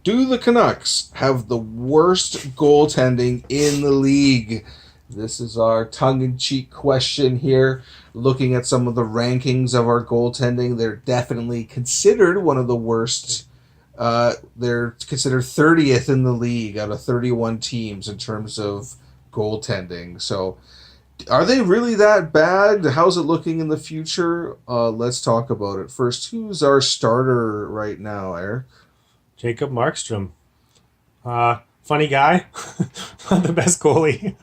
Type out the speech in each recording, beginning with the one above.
Do the Canucks have the worst goaltending in the league? This is our tongue-in-cheek question here. Looking at some of the rankings of our goaltending, they're definitely considered one of the worst. They're considered 30th in the league out of 31 teams in terms of goaltending. So, are they really that bad? How's it looking in the future? Let's talk about it. First, who's our starter right now, Eric? Jacob Markstrom. Funny guy, not the best goalie.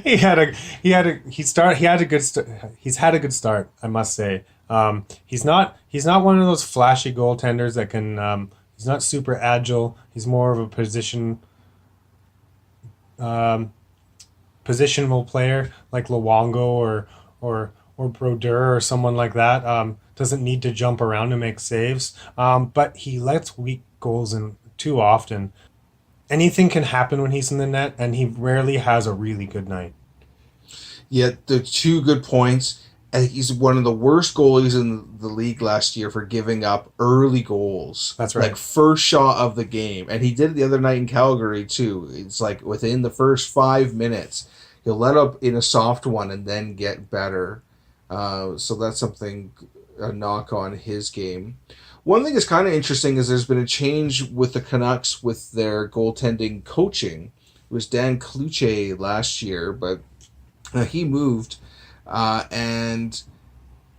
He had a good he's had a good start, I must say. He's not one of those flashy goaltenders that can. He's not super agile. He's more of a um, positional player like Luongo or Brodeur or someone like that. Doesn't need to jump around to make saves. But he lets weak goals in too often. Anything can happen when he's in the net, and he rarely has a really good night. Yet the two good points. I think he's one of the worst goalies in the league last year for giving up early goals. That's Like right. first shot of the game. And he did it the other night in Calgary too. It's like within the first 5 minutes, he'll let up in a soft one and then get better. So that's something, a knock on his game. One thing that's kind of interesting is there's been a change with the Canucks with their goaltending coaching. It was Dan Cluche last year, but he moved. And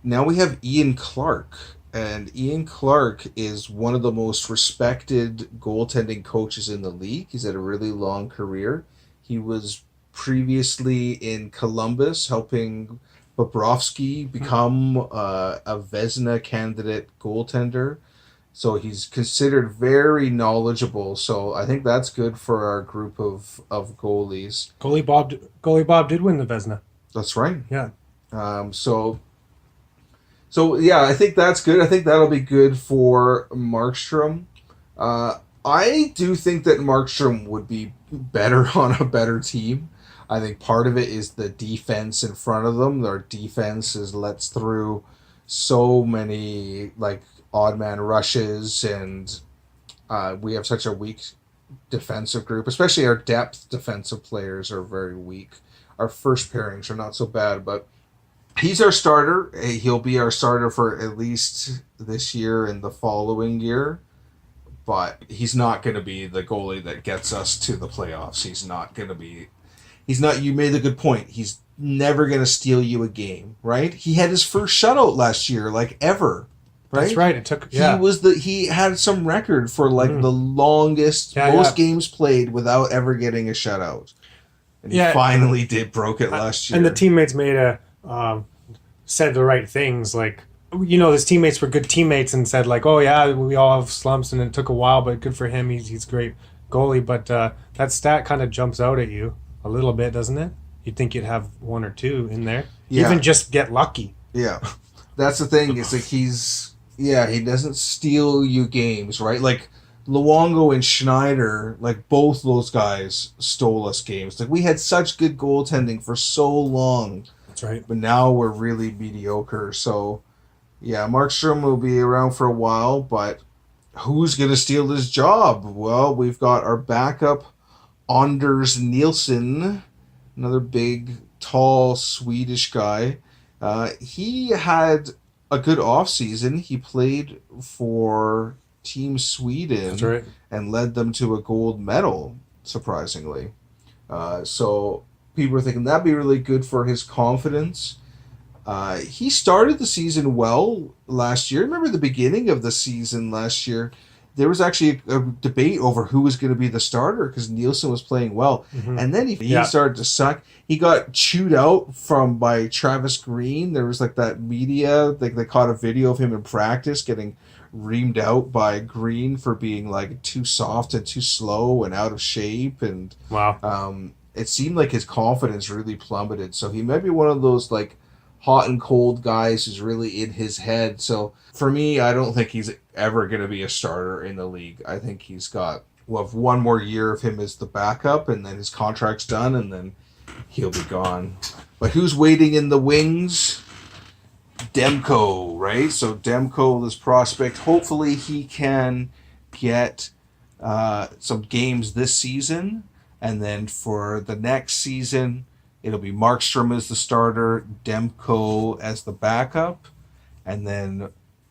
now we have Ian Clark. And Ian Clark is one of the most respected goaltending coaches in the league. He's had a really long career. He was previously in Columbus helping Bobrovsky become a Vezina candidate goaltender. So he's considered very knowledgeable. So I think that's good for our group of goalies. Goalie Bob did win the Vesna. That's right. Yeah. Um, so so yeah, I think that's good. I think that'll be good for Markstrom. I do think that Markstrom would be better on a better team. I think part of it is the defense in front of them. Their defense is lets through so many like odd man rushes, and we have such a weak defensive group. Especially our depth defensive players are very weak. Our first pairings are not so bad, but he's our starter. He'll be our starter for at least this year and the following year. But he's not going to be the goalie that gets us to the playoffs. He's not going to be. He's not. You made a good point. He's never going to steal you a game, right? He had his first shutout last year, like ever, That's right? right. It took, He yeah. was the. He had some record for like Mm. the longest, Yeah, most yeah. games played without ever getting a shutout, and he Yeah. finally did broke it last year. And the teammates said the right things. Like, his teammates were good teammates and said, like, oh, yeah, we all have slumps and it took a while, but good for him. He's a great goalie. But that stat kind of jumps out at you a little bit, doesn't it? You'd think you'd have one or two in there. Yeah. Even just get lucky. Yeah, that's the thing. Is like he doesn't steal you games, right? Like Luongo and Schneider, like both those guys stole us games. Like we had such good goaltending for so long, That's right. but now we're really mediocre. So yeah, Markstrom will be around for a while, but who's gonna steal his job? Well, we've got our backup Anders Nielsen, another big, tall Swedish guy. He had a good offseason. He played for Team That's Sweden right. and led them to a gold medal, surprisingly. So people were thinking that'd be really good for his confidence. He started the season well last year. Remember the beginning of the season last year? There was actually a debate over who was going to be the starter because Nielsen was playing well, Hmm. and then he Yeah. started to suck. He got chewed out by Travis Green. There was like that media, like they caught a video of him in practice getting reamed out by Green for being like too soft and too slow and out of shape, and Wow. it seemed like his confidence really plummeted. So he might be one of those like hot and cold guys who's really in his head. So for me, I don't think he's ever going to be a starter in the league. I think we'll have one more year of him as the backup, and then his contract's done, and then he'll be gone. But who's waiting in the wings? Demko, right? So Demko, this prospect, hopefully he can get some games this season, and then for the next season, it'll be Markstrom as the starter, Demko as the backup, and then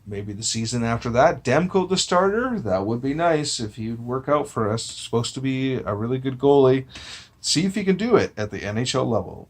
maybe the season after that, Demko the starter. That would be nice if he'd work out for us. Supposed to be a really good goalie. See if he can do it at the NHL level.